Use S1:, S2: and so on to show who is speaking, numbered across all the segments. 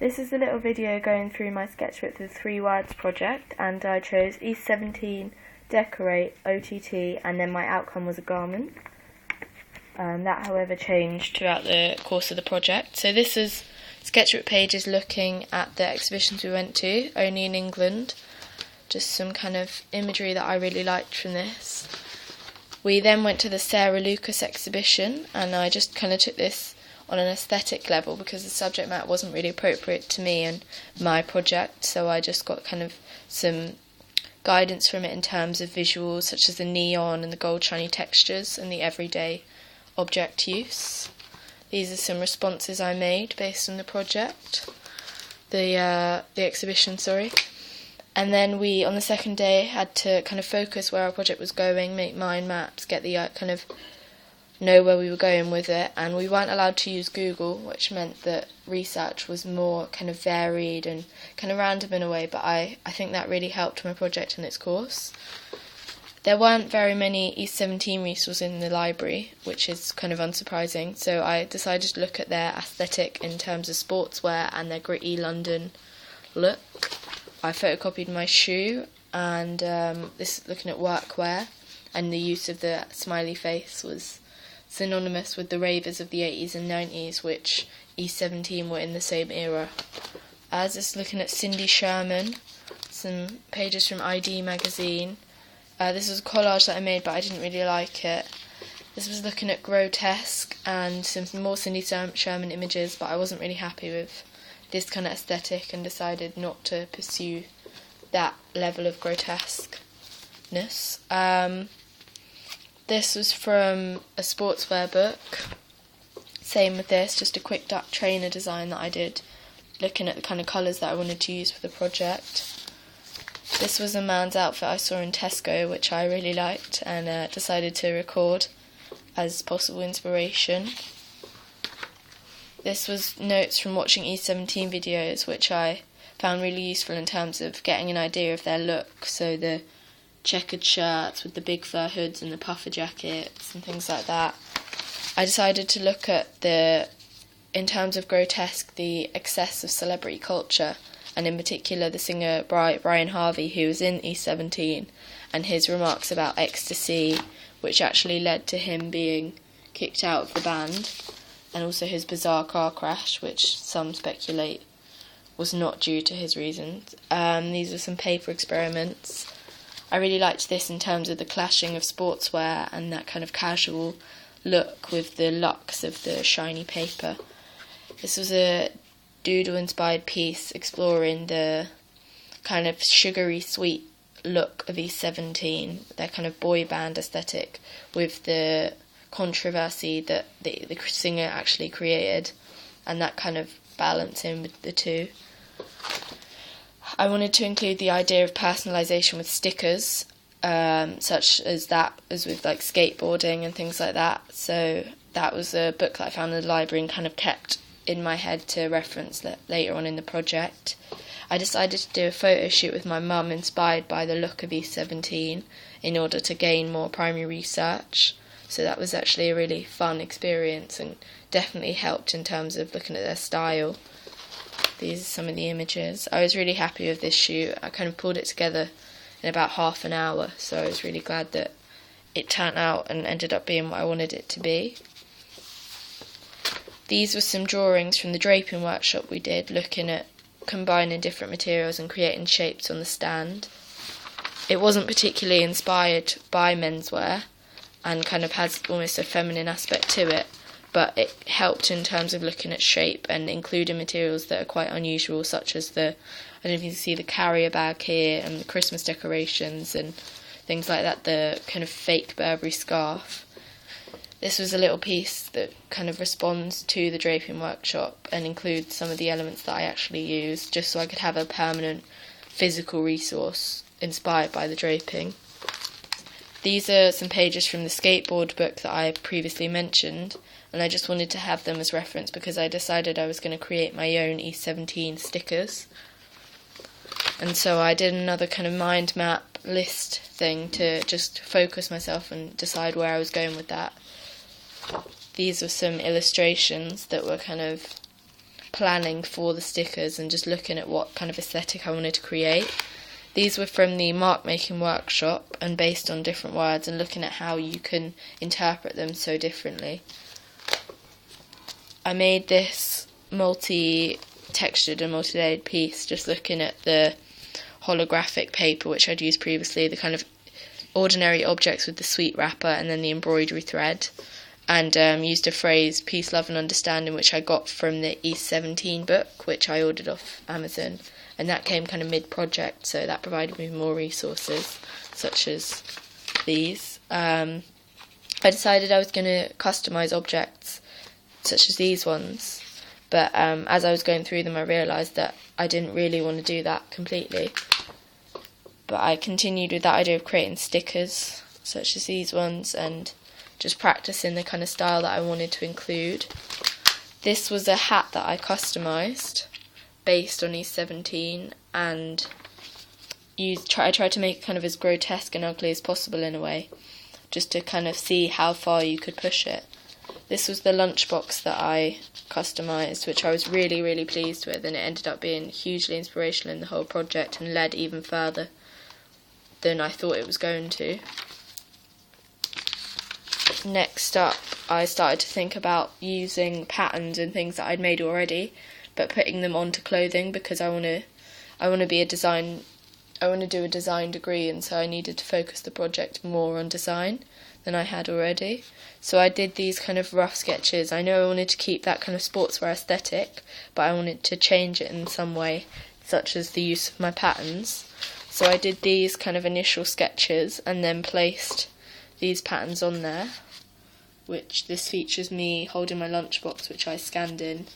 S1: This is a little video going through my sketchbook for the 3 words project, and I chose E17, decorate, OTT, and then my outcome was a garment. That however changed throughout the course of the project. So this is sketchbook pages looking at the exhibitions we went to, only in England. Just some kind of imagery that I really liked from this. We then went to the Sarah Lucas exhibition, and I just kind of took this on an aesthetic level because the subject matter wasn't really appropriate to me and my project, so I just got kind of some guidance from it in terms of visuals such as the neon and the gold shiny textures and the everyday object use. These are some responses I made based on the project, the exhibition, sorry. And then we, on the second day, had to kind of focus where our project was going, make mind maps, get the kind of know where we were going with it, and we weren't allowed to use Google, which meant that research was more kind of varied and kind of random in a way, but I think that really helped my project in its course. There weren't very many E17 resources in the library, which is kind of unsurprising, so I decided to look at their aesthetic in terms of sportswear and their gritty London look. I photocopied my shoe, and this looking at workwear, and the use of the smiley face was synonymous with the ravers of the 80s and 90s, which E17 were in the same era. As is looking at Cindy Sherman, some pages from ID magazine. This was a collage that I made, but I didn't really like it. This was looking at grotesque and some more Cindy Sherman images, but I wasn't really happy with this kind of aesthetic and decided not to pursue that level of grotesqueness. This was from a sportswear book. Same with this, just a quick duck trainer design that I did, looking at the kind of colours that I wanted to use for the project. This was a man's outfit I saw in Tesco, which I really liked, and decided to record as possible inspiration. This was notes from watching E17 videos, which I found really useful in terms of getting an idea of their look. So the checkered shirts with the big fur hoods and the puffer jackets and things like that. I decided to look at in terms of grotesque, the excess of celebrity culture, and in particular the singer Brian Harvey, who was in E17, and his remarks about ecstasy, which actually led to him being kicked out of the band, and also his bizarre car crash, which some speculate was not due to his reasons. These are some paper experiments. I really liked this in terms of the clashing of sportswear and that kind of casual look with the lux of the shiny paper. This was a doodle-inspired piece exploring the kind of sugary sweet look of E17, their kind of boy band aesthetic, with the controversy that the singer actually created, and that kind of balancing with the two. I wanted to include the idea of personalisation with stickers, such as that as with like skateboarding and things like that. So that was a book that I found in the library and kind of kept in my head to reference later on in the project. I decided to do a photo shoot with my mum inspired by the look of E17 in order to gain more primary research. So that was actually a really fun experience and definitely helped in terms of looking at their style. These are some of the images. I was really happy with this shoot. I kind of pulled it together in about half an hour, so I was really glad that it turned out and ended up being what I wanted it to be. These were some drawings from the draping workshop we did, looking at combining different materials and creating shapes on the stand. It wasn't particularly inspired by menswear and kind of has almost a feminine aspect to it, but it helped in terms of looking at shape and including materials that are quite unusual, such as I don't know if you can see the carrier bag here and the Christmas decorations and things like that, the kind of fake Burberry scarf. This was a little piece that kind of responds to the draping workshop and includes some of the elements that I actually used, just so I could have a permanent physical resource inspired by the draping. These are some pages from the skateboard book that I previously mentioned, and I just wanted to have them as reference because I decided I was going to create my own E17 stickers. And so I did another kind of mind map list thing to just focus myself and decide where I was going with that. These were some illustrations that were kind of planning for the stickers and just looking at what kind of aesthetic I wanted to create. These were from the mark making workshop and based on different words and looking at how you can interpret them so differently. I made this multi-textured and multi-layered piece just looking at the holographic paper which I'd used previously, the kind of ordinary objects with the sweet wrapper and then the embroidery thread, and used a phrase, peace, love and understanding, which I got from the East 17 book, which I ordered off Amazon, and that came kind of mid-project, so that provided me with more resources, such as these. I decided I was going to customise objects, such as these ones, but as I was going through them I realised that I didn't really want to do that completely. But I continued with that idea of creating stickers, such as these ones, and just practicing the kind of style that I wanted to include. This was a hat that I customised based on East 17, and I tried to make it kind of as grotesque and ugly as possible in a way, just to kind of see how far you could push it. This was the lunchbox that I customised, which I was really, really pleased with, and it ended up being hugely inspirational in the whole project and led even further than I thought it was going to. Next up, I started to think about using patterns and things that I'd made already, but putting them onto clothing, because I want to do a design degree, and so I needed to focus the project more on design than I had already. So I did these kind of rough sketches. I know I wanted to keep that kind of sportswear aesthetic, but I wanted to change it in some way, such as the use of my patterns. So I did these kind of initial sketches and then placed these patterns on there, which this features me holding my lunchbox, which I scanned in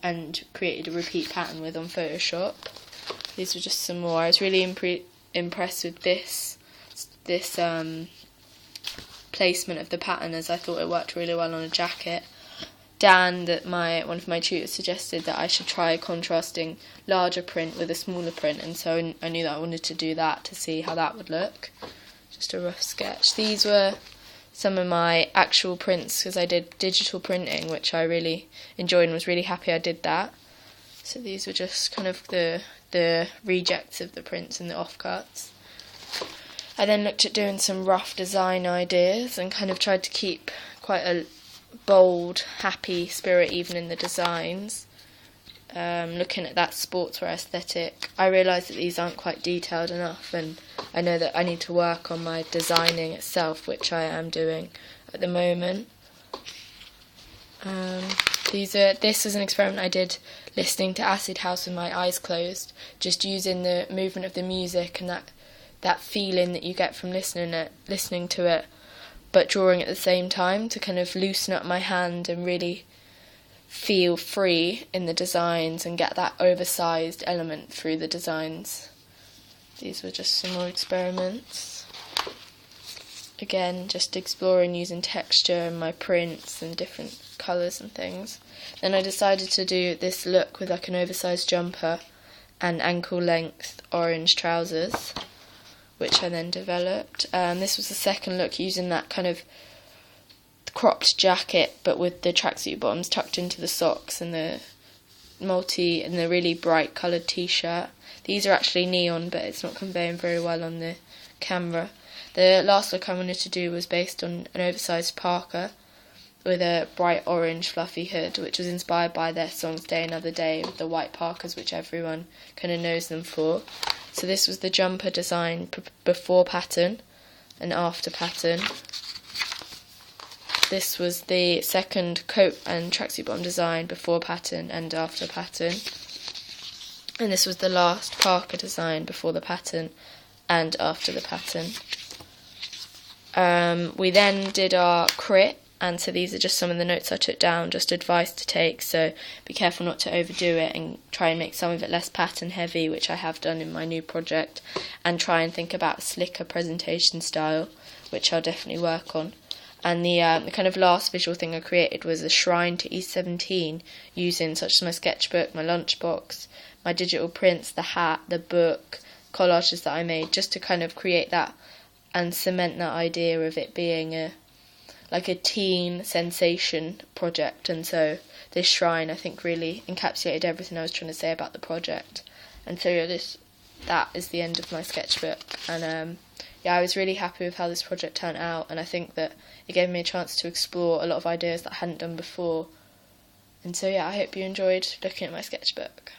S1: and created a repeat pattern with on Photoshop. These were just some more. I was really impressed with this placement of the pattern, as I thought it worked really well on a jacket. Dan, one of my tutors, suggested that I should try contrasting larger print with a smaller print, and so I knew that I wanted to do that to see how that would look. Just a rough sketch. These were some of my actual prints, because I did digital printing, which I really enjoyed and was really happy I did that. So these were just kind of the rejects of the prints and the offcuts. I then looked at doing some rough design ideas and kind of tried to keep quite a bold, happy spirit even in the designs. Looking at that sportswear aesthetic, I realised that these aren't quite detailed enough, and I know that I need to work on my designing itself, which I am doing at the moment. This was an experiment I did listening to Acid House with my eyes closed, just using the movement of the music and that feeling that you get from listening to it, but drawing at the same time to kind of loosen up my hand and really feel free in the designs and get that oversized element through the designs. These were just some more experiments. Again, just exploring using texture and my prints and different colours and things. Then I decided to do this look with like an oversized jumper and ankle length orange trousers, which I then developed. This was the second look, using that kind of cropped jacket but with the tracksuit bottoms tucked into the socks and the really bright coloured t-shirt. These are actually neon, but it's not conveying very well on the camera. The last look I wanted to do was based on an oversized parka with a bright orange fluffy hood, which was inspired by their songs Day Another Day, with the white parkas, which everyone kind of knows them for. So this was the jumper design before pattern and after pattern. This was the second coat and tracksuit bottom design before pattern and after pattern. And this was the last parka design before the pattern and after the pattern. We then did our crit, and so these are just some of the notes I took down, just advice to take, so be careful not to overdo it and try and make some of it less pattern heavy, which I have done in my new project, and try and think about a slicker presentation style, which I'll definitely work on. And the kind of last visual thing I created was a shrine to East 17, using such as my sketchbook, my lunchbox, my digital prints, the hat, the book, collages that I made, just to kind of create that and cement that idea of it being a teen sensation project. And so this shrine, I think, really encapsulated everything I was trying to say about the project. And so yeah, that is the end of my sketchbook. And yeah, I was really happy with how this project turned out, and I think that it gave me a chance to explore a lot of ideas that I hadn't done before. And so yeah, I hope you enjoyed looking at my sketchbook.